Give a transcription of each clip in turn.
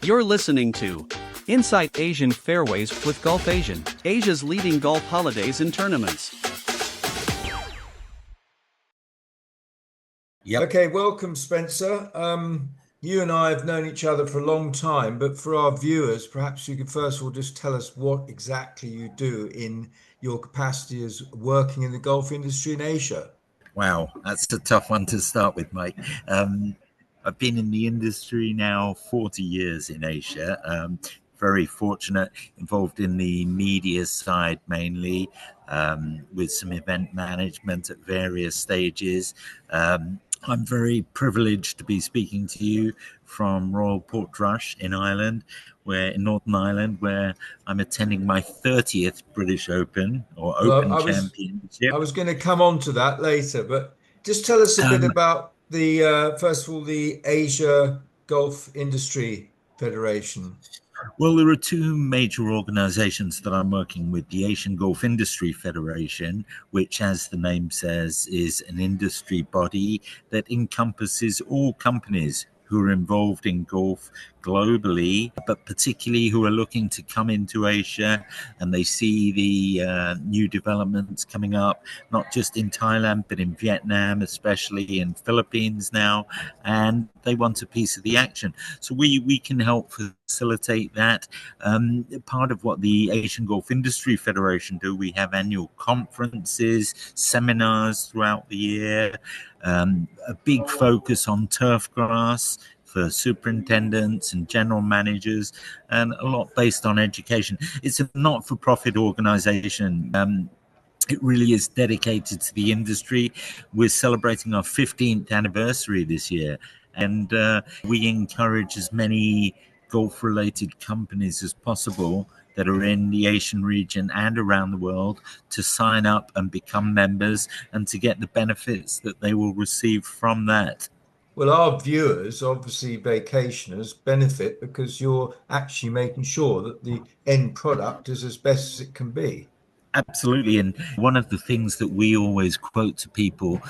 You're listening to Insight Asian Fairways with Golfasian, Asia's leading golf holidays and tournaments. Yep. Okay, welcome, Spencer. You and I have known each other for a long time, but for our viewers, perhaps you could first of all just tell us what exactly you do in your capacity as working in the golf industry in Asia. Wow, that's a tough one to start with, Mike. I've been in the industry now 40 years in Asia. Very fortunate, involved in the media side mainly, with some event management at various stages. I'm very privileged to be speaking to you from Royal Portrush in Ireland, in Northern Ireland, where I'm attending my 30th British Open or Open Championship. I was going to come on to that later, but just tell us a bit about first of all, the Asia Golf Industry Federation. Well, there are two major organizations that I'm working with. The Asian Golf Industry Federation, which, as the name says, is an industry body that encompasses all companies who are involved in golf globally, but particularly who are looking to come into Asia, and they see the new developments coming up, not just in Thailand, but in Vietnam, especially in Philippines now, and they want a piece of the action. So we can help facilitate that. Part of what the Asian Golf Industry Federation do, we have annual conferences, seminars throughout the year, a big focus on turf grass for superintendents and general managers, and a lot based on education. It's a not-for-profit organization. It really is dedicated to the industry. We're celebrating our 15th anniversary this year, and we encourage as many golf-related companies as possible that are in the Asian region and around the world to sign up and become members and to get the benefits that they will receive from that. Well, our viewers, obviously vacationers, benefit because you're actually making sure that the end product is as best as it can be. Absolutely. And one of the things that we always quote to people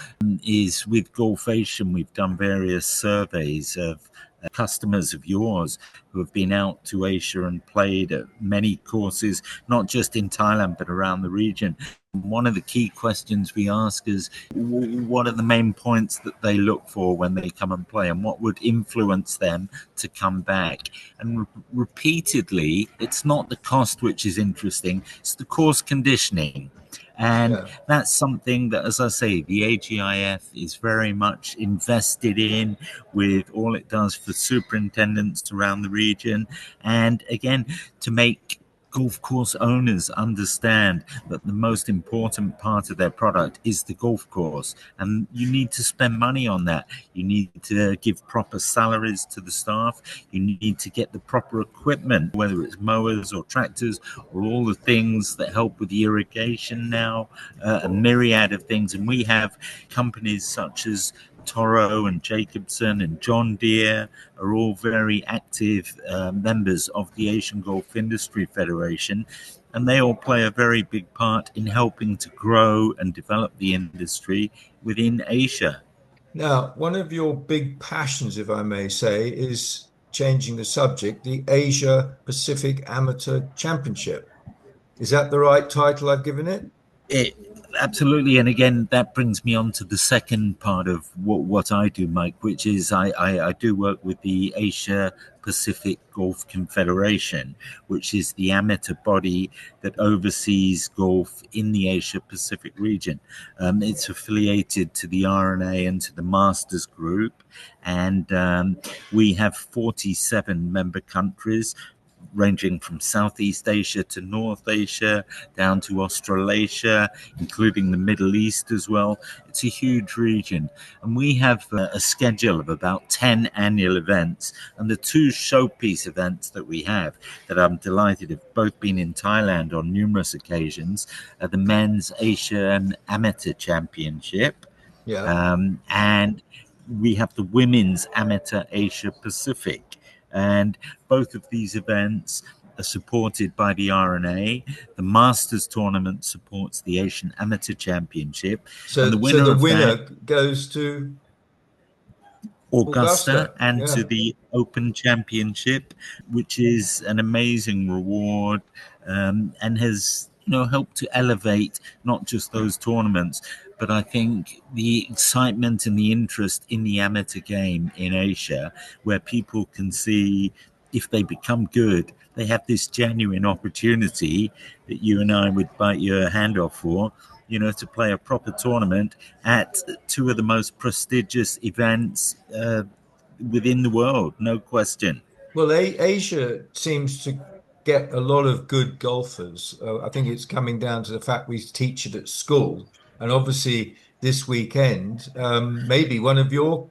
is with Golfasian, we've done various surveys of customers of yours who have been out to Asia and played at many courses, not just in Thailand, but around the region. One of the key questions we ask is, what are the main points that they look for when they come and play, and what would influence them to come back? And repeatedly, it's not the cost which is interesting, it's the course conditioning. And that's something that, as I say, the AGIF is very much invested in, with all it does for superintendents around the region. And again, to make golf course owners understand that the most important part of their product is the golf course, and you need to spend money on that. You need to give proper salaries to the staff. You need to get the proper equipment, whether it's mowers or tractors or all the things that help with the irrigation now, a myriad of things. And we have companies such as Toro and Jacobson and John Deere are all very active members of the Asian Golf Industry Federation, and they all play a very big part in helping to grow and develop the industry within Asia. Now, one of your big passions, if I may say, is changing the subject, the Asia Pacific Amateur Championship. Is that the right title I've given it? Absolutely. And again, that brings me on to the second part of what I do, Mike, which is I do work with the Asia Pacific Golf Confederation, which is the amateur body that oversees golf in the Asia Pacific region. It's affiliated to the RNA and to the Masters Group, and we have 47 member countries, ranging from Southeast Asia to North Asia, down to Australasia, including the Middle East as well. It's a huge region. And we have a schedule of about 10 annual events. And the two showpiece events that we have, that I'm delighted have both been in Thailand on numerous occasions, are the Men's Asian Amateur Championship. And we have the Women's Amateur Asia Pacific. And both of these events are supported by the RNA. The Masters tournament supports the Asian Amateur Championship. So the winner goes to? Augusta and to Yeah. the Open Championship, which is an amazing reward, and has helped to elevate not just those tournaments, but I think the excitement and the interest in the amateur game in Asia, where people can see if they become good, they have this genuine opportunity that you and I would bite your hand off for, to play a proper tournament at two of the most prestigious events within the world, no question. Well, Asia seems to get a lot of good golfers. I think it's coming down to the fact we teach it at school. And obviously, this weekend, maybe one of your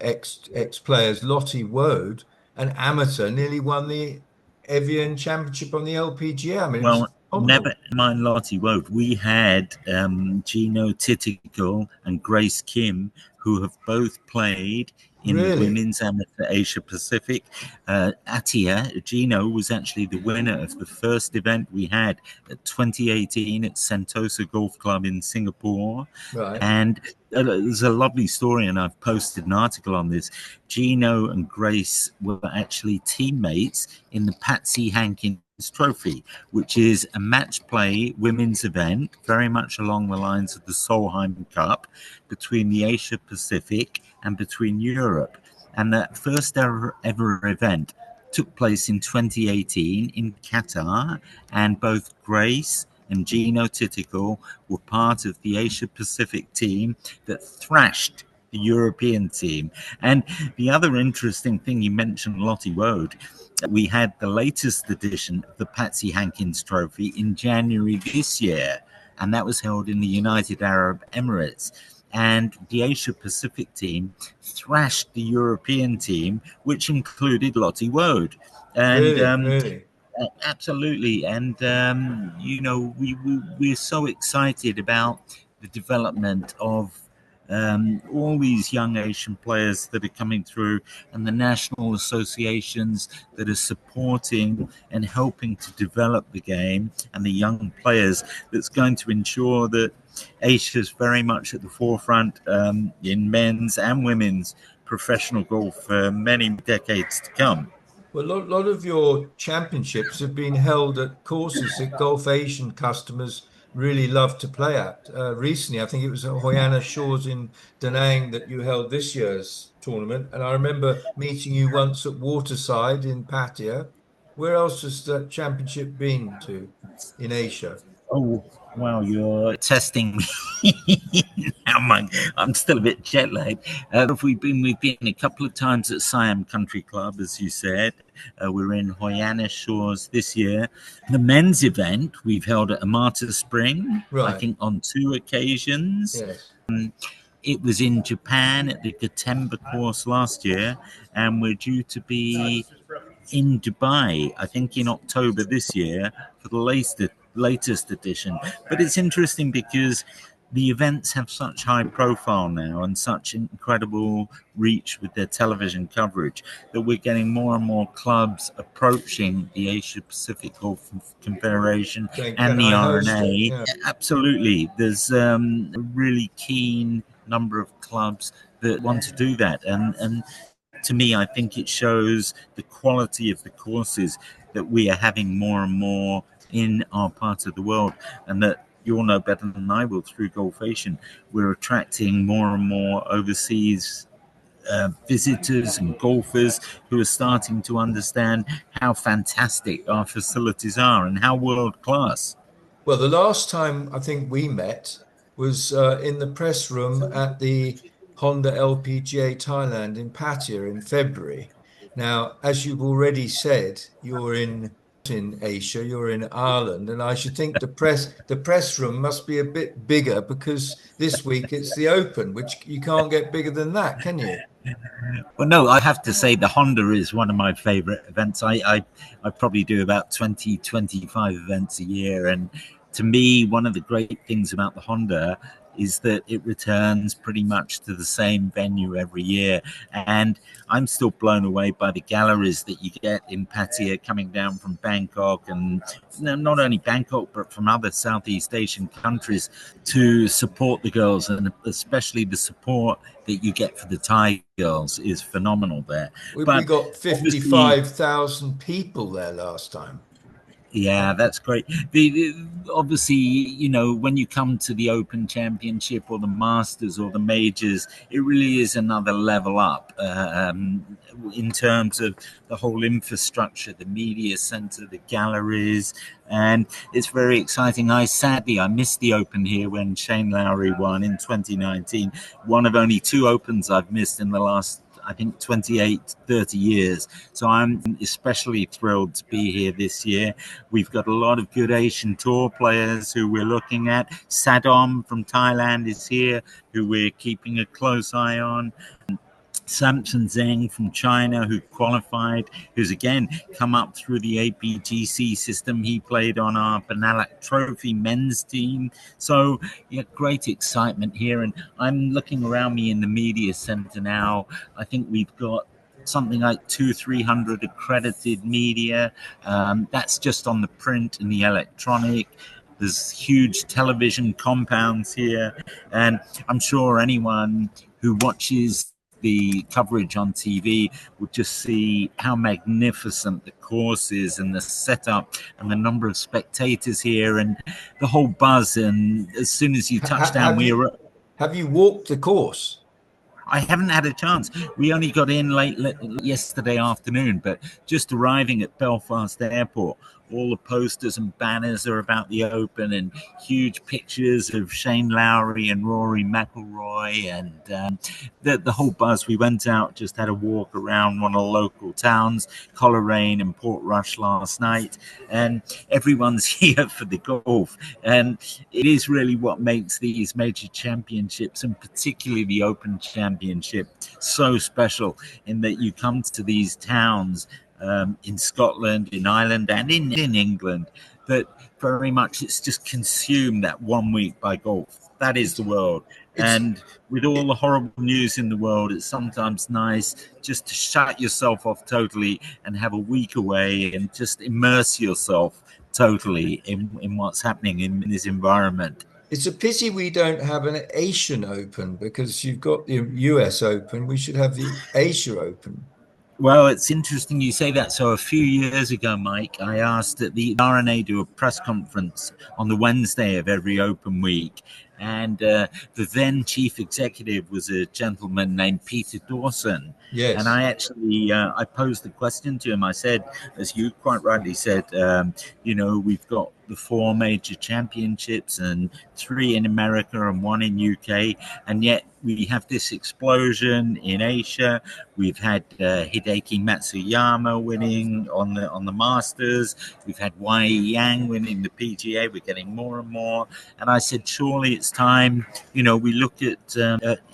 ex players, Lottie Wode, an amateur, nearly won the Evian Championship on the LPGA. I mean, it was Well, phenomenal. never mind Lottie Wout. We had Gino Titical and Grace Kim, who have both played in the Really? women's amateur Asia Pacific. Atia, Gino, was actually the winner of the first event we had at 2018 at Sentosa Golf Club in Singapore. Right. And there's a lovely story, and I've posted an article on this. Gino and Grace were actually teammates in the Patsy Hankins Trophy, which is a match play women's event, very much along the lines of the Solheim Cup, between the Asia Pacific and between Europe. And that first ever event took place in 2018 in Qatar, and both Grace and Gino Titical were part of the Asia Pacific team that thrashed the European team. And the other interesting thing, you mentioned Lottie Wode. We had the latest edition of the Patsy Hankins Trophy in January this year, and that was held in the United Arab Emirates. And the Asia Pacific team thrashed the European team, which included Lottie Wode. And Really? absolutely. And, we're so excited about the development of all these young Asian players that are coming through, and the national associations that are supporting and helping to develop the game, and the young players that's going to ensure that Asia is very much at the forefront in men's and women's professional golf for many decades to come. Well, a lot of your championships have been held at courses that Golfasian customers really love to play at. Recently, I think it was at Hoyana Shores in Da Nang that you held this year's tournament. And I remember meeting you once at Waterside in Pattaya. Where else has that championship been to in Asia? Oh, wow, you're testing me. I'm still a bit jet lagged. We've been a couple of times at Siam Country Club, as you said. We're in Hoyana Shores this year. The men's event we've held at Amata Spring, I Right. think on 2 occasions. Yes. It was in Japan at the Gotemba course last year, and we're due to be in Dubai, I think in October this year, for the latest edition. But it's interesting because the events have such high profile now and such incredible reach with their television coverage that we're getting more and more clubs approaching the Asia Pacific Golf Confederation Saying, and can the I host it? RNA. Yeah. Absolutely. There's a really keen number of clubs that want to do that. And to me, I think it shows the quality of the courses that we are having more and more in our part of the world, and that you'll know better than I will through Golfasian. We're attracting more and more overseas visitors and golfers who are starting to understand how fantastic our facilities are and how world class. Well, the last time I think we met was in the press room at the Honda LPGA Thailand in Pattaya in February. Now, as you've already said, you're in Asia, you're in Ireland, and I should think the press room must be a bit bigger because this week it's the Open, which you can't get bigger than that, can you? Well, no, I have to say the Honda is one of my favorite events. I probably do about 25 events a year. And to me, one of the great things about the Honda is that it returns pretty much to the same venue every year. And I'm still blown away by the galleries that you get in Pattaya coming down from Bangkok, and not only Bangkok, but from other Southeast Asian countries to support the girls, and especially the support that you get for the Thai girls is phenomenal there. We But got obviously, 55,000 people there last time. yeah, that's great. Obviously, when you come to the Open Championship or the Masters or the majors, it really is another level up in terms of the whole infrastructure, the media center, the galleries, and it's very exciting. I missed the Open here when Shane Lowry won in 2019. One of only two Opens I've missed in the last, I think, 28, 30 years. So I'm especially thrilled to be here this year. We've got a lot of good Asian Tour players who we're looking at. Sadom from Thailand is here, who we're keeping a close eye on. Samson Zheng from China, who qualified, who's again come up through the APGC system. He played on our Benalak Trophy men's team. So, yeah, great excitement here. And I'm looking around me in the media center now. I think we've got something like 200-300 accredited media. That's just on the print and the electronic. There's huge television compounds here. And I'm sure anyone who watches the coverage on TV would just see how magnificent the course is, and the setup, and the number of spectators here, and the whole buzz. And as soon as you touch down, have you walked the course? I haven't had a chance. We only got in late yesterday afternoon, but just arriving at Belfast Airport, all the posters and banners are about the Open, and huge pictures of Shane Lowry and Rory McIlroy, and the whole buzz. We went out, just had a walk around one of the local towns, Coleraine and Portrush last night, and everyone's here for the golf. And it is really what makes these major championships, and particularly the Open Championship, so special, in that you come to these towns in Scotland, in Ireland, and in England, that very much it's just consumed that 1 week by golf. That is the world. And with all the horrible news in the world, it's sometimes nice just to shut yourself off totally and have a week away and just immerse yourself totally in what's happening in this environment. It's a pity we don't have an Asian Open, because you've got the US Open. We should have the Asia Open. Well, it's interesting you say that. So a few years ago, Mike, I asked that the RNA do a press conference on the Wednesday of every Open week. And the then chief executive was a gentleman named Peter Dawson. Yes. And I actually, I posed the question to him. I said, as you quite rightly said, we've got the 4 major championships, and 3 in America and 1 in UK. And yet we have this explosion in Asia. We've had Hideki Matsuyama winning on the Masters. We've had Wei Yang winning the PGA. We're getting more and more. And I said, surely it's time, we look at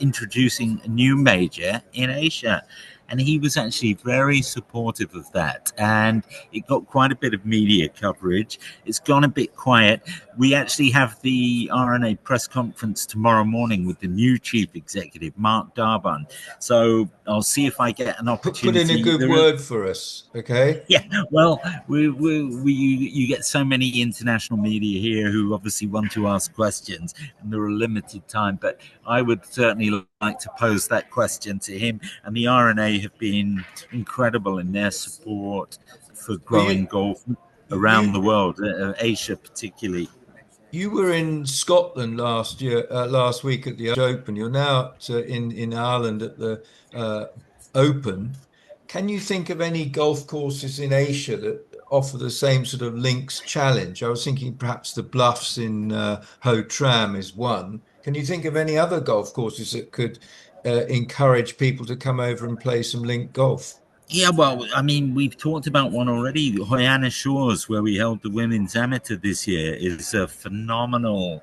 introducing a new major in Asia. And he was actually very supportive of that. And it got quite a bit of media coverage. It's gone a bit quiet. We actually have the RNA press conference tomorrow morning with the new chief executive, Mark Darbun. So I'll see if I get an opportunity. Put in a good word for us, okay? Yeah, well, you get so many international media here who obviously want to ask questions, and there are limited time. But I would certainly like to pose that question to him. And the RNA have been incredible in their support for growing golf around the world, Asia particularly. You were in Scotland last week at the Open. You're now in Ireland at the Open. Can you think of any golf courses in Asia that offer the same sort of links challenge? I was thinking perhaps the Bluffs in Ho Tram is one. Can you think of any other golf courses that could encourage people to come over and play some link golf? Yeah, well, I mean, we've talked about one already. Hoyana Shores, where we held the women's amateur this year, is a phenomenal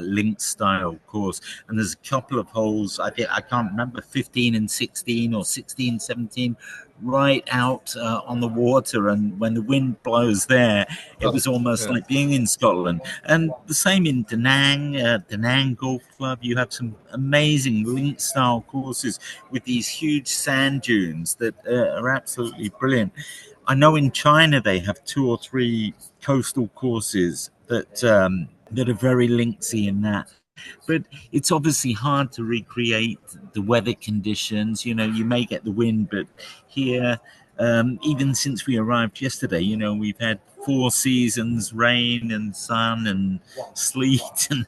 link style course. And there's a couple of holes, I think, I can't remember, 15 and 16 or 16, 17, right out on the water. And when the wind blows there, it was almost like being in Scotland. And the same in Da Golf Club. You have some amazing link style courses with these huge sand dunes that are absolutely brilliant. I know in China they have 2 or 3 coastal courses that are very linksy in that. But it's obviously hard to recreate the weather conditions. You know, you may get the wind, but here, even since we arrived yesterday, you know, we've had 4 seasons, rain and sun and sleet and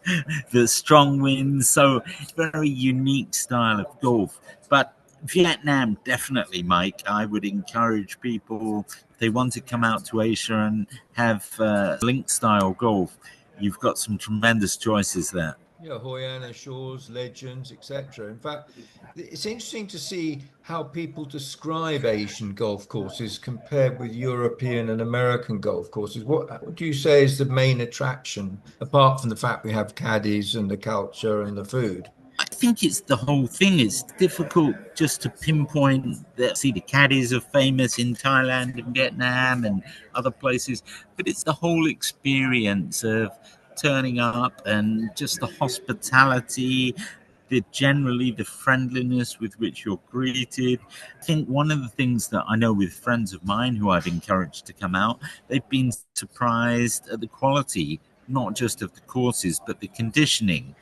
the strong winds. So very unique style of golf. But Vietnam, definitely, Mike. I would encourage people, if they want to come out to Asia and have link style golf, you've got some tremendous choices there. Yeah, Hoi An, Shores, Legends, etc. In fact, it's interesting to see how people describe Asian golf courses compared with European and American golf courses. What do you say is the main attraction, apart from the fact we have caddies and the culture and the food? I think it's the whole thing. It's difficult just to pinpoint that. See, the caddies are famous in Thailand and Vietnam and other places, but it's the whole experience of turning up and just the hospitality, generally the friendliness with which you're greeted. I think one of the things that I know with friends of mine who I've encouraged to come out, they've been surprised at the quality, not just of the courses, but the conditioning.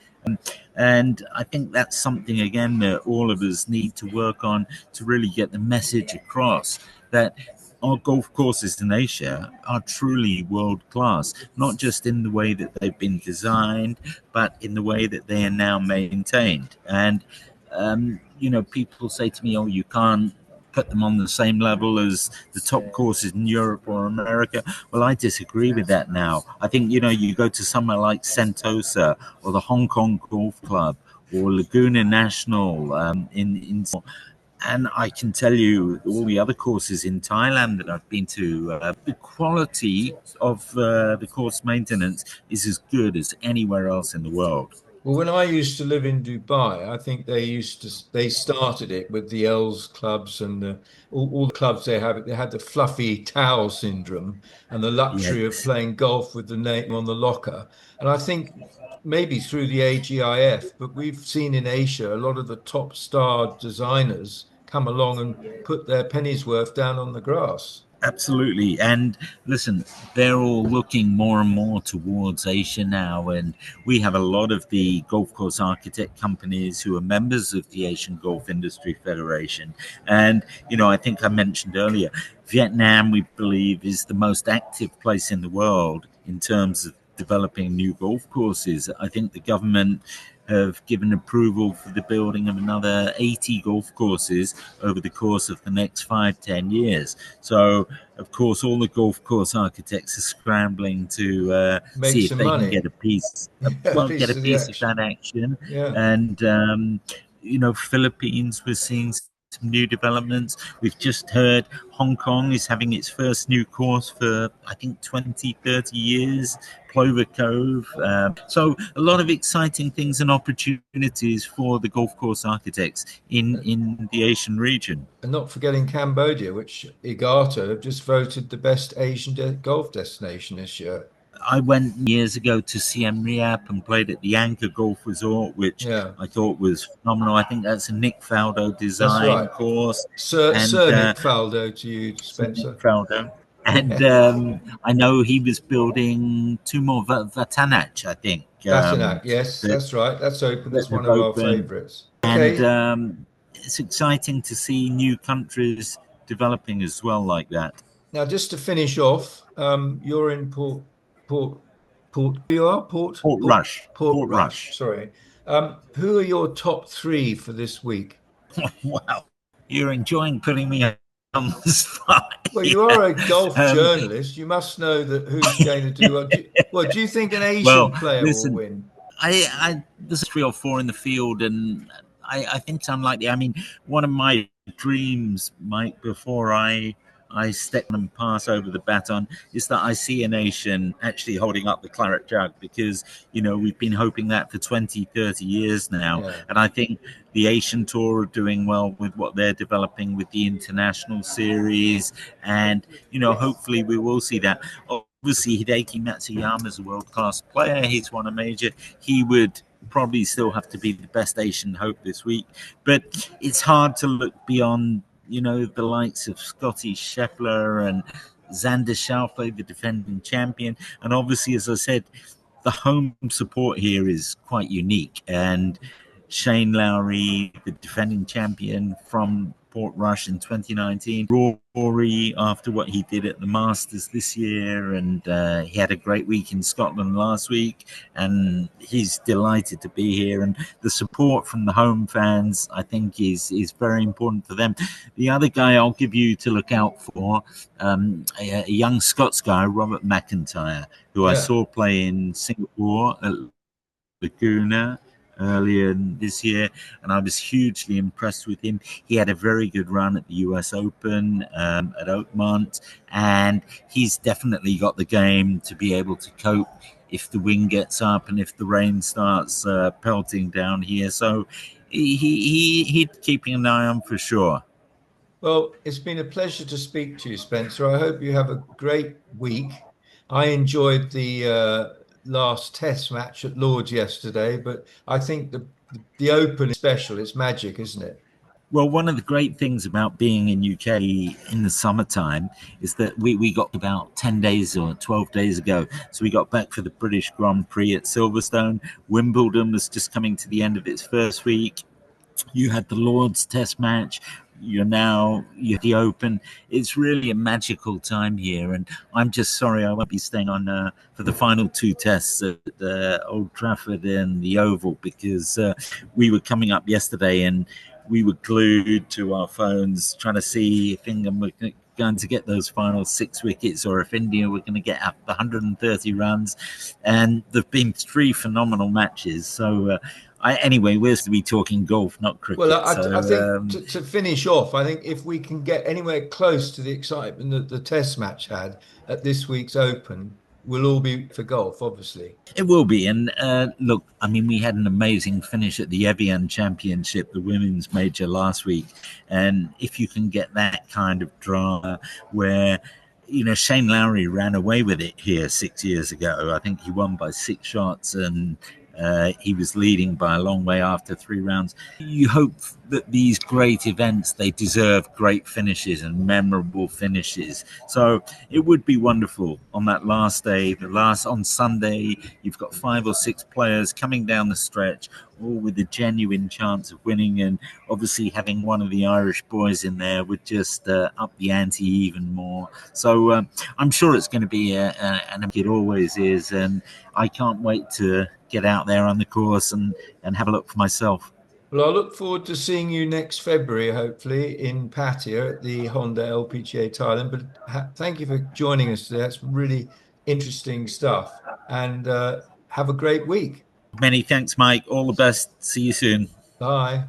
And I think that's something, again, that all of us need to work on to really get the message across that our golf courses in Asia are truly world class, not just in the way that they've been designed, but in the way that they are now maintained. And, you know, people say to me, oh, you can't put them on the same level as the top courses in Europe or America. Well, I disagree with that now. I think, you know, you go to somewhere like Sentosa or the Hong Kong Golf Club or Laguna National in and I can tell you all the other courses in Thailand that I've been to, the quality of the course maintenance is as good as anywhere else in the world. Well, when I used to live in Dubai, I think they started it with the Els clubs and all the clubs they have. They had the fluffy towel syndrome and the luxury of Yes, playing golf with the name on the locker. And I think maybe through the AGIF, but we've seen in Asia a lot of the top star designers come along and put their penny's worth down on the grass. absolutely. And listen, they're all looking more and more towards Asia now. And we have a lot of the golf course architect companies who are members of the Asian Golf Industry Federation. And, you know, I think I mentioned earlier, Vietnam, we believe, is the most active place in the world in terms of developing new golf courses. I think the government have given approval for the building of another 80 golf courses over the course of the next 5-10 years. So, of course, all the golf course architects are scrambling to Make see if some they can money. get a piece, A get piece a of the piece of action. that action. Yeah. And you know, Philippines, we're seeing some new developments. We've just heard Hong Kong is having its first new course for, I think, 20-30 years, Plover Cove. So a lot of exciting things and opportunities for the golf course architects in the Asian region. And not forgetting Cambodia, which IGATA have just voted the best Asian golf destination this year. I went years ago to Siem Reap and played at the Anchor Golf Resort, which Yeah, I thought was phenomenal. I think that's a Nick Faldo that's design right. course. And Sir Nick Faldo to you, Nick Spencer. Faldo. And I know he was building 2 more Vatanach, I think, Batanak, yes, that, that's right. That's open. that That's one have of our opened. favorites. And Okay. it's exciting to see new countries developing as well like that. Now, just to finish off, you're in Port, you are Port Rush. Port Port Rush. Rush. Sorry. Who are your top three for this week? Wow. You're enjoying putting me on the spot. Well, you are a golf um, journalist. You must know that who's going to do well. Do you think an Asian well, player will listen, win? there's 3 or 4 in the field, and I think it's unlikely. I mean, one of my dreams, Mike, before I I step and pass over the baton is that I see a nation actually holding up the claret jug, because, we've been hoping that for 20, 30 years now. Yeah. And I think the Asian Tour are doing well with what they're developing with the international series. And, hopefully we will see that. Obviously, Hideki Matsuyama is a world-class player. He's won a major. He would probably still have to be the best Asian hope this week. But it's hard to look beyond, the likes of Scotty Scheffler and Xander Schauffele, the defending champion. And obviously, as I said, the home support here is quite unique. And Shane Lowry, the defending champion from Portrush in 2019, Rory after what he did at the Masters this year, and he had a great week in Scotland last week, and he's delighted to be here. And the support from the home fans, I think, is very important for them. The other guy I'll give you to look out for, a young Scots guy, Robert McIntyre, who I saw play in Singapore at Laguna earlier this year, and I was hugely impressed with him. He had a very good run at the US Open at Oakmont, and he's definitely got the game to be able to cope if the wind gets up and if the rain starts pelting down here. So he's keeping an eye on for sure. Well, it's been a pleasure to speak to you, Spencer. I hope you have a great week. I enjoyed the last test match at Lord's yesterday, but I think the Open is special. It's magic, isn't it? Well, one of the great things about being in UK in the summertime is that we got about 10 days or 12 days ago. So we got back for the British Grand Prix at Silverstone. Wimbledon was just coming to the end of its first week. You had the Lord's Test match. You're the Open. It's really a magical time here, and I'm just sorry I won't be staying on for the final two tests at Old Trafford and the Oval, because we were coming up yesterday and we were glued to our phones trying to see if England were going to get those final 6 wickets, or if India were going to get up 130 runs. And there've been three phenomenal matches. So anyway, we're to be talking golf, not cricket. Well, I think to finish off, I think if we can get anywhere close to the excitement that the Test match had at this week's Open, we'll all be for golf, obviously. It will be. And look, I mean, we had an amazing finish at the Evian Championship, the women's major last week. And if you can get that kind of drama where, Shane Lowry ran away with it here 6 years ago. I think he won by 6 shots, and he was leading by a long way after 3 rounds. You hope that these great events, they deserve great finishes and memorable finishes. So it would be wonderful on that last day, on Sunday, you've got 5 or 6 players coming down the stretch, all with a genuine chance of winning. And obviously having one of the Irish boys in there would just up the ante even more. So I'm sure it's going to be and it always is. And I can't wait to get out there on the course and have a look for myself. Well, I look forward to seeing you next February, hopefully, in Pattaya at the Honda LPGA Thailand. But thank you for joining us today. That's really interesting stuff. And have a great week. Many thanks, Mike. All the best. See you soon. Bye.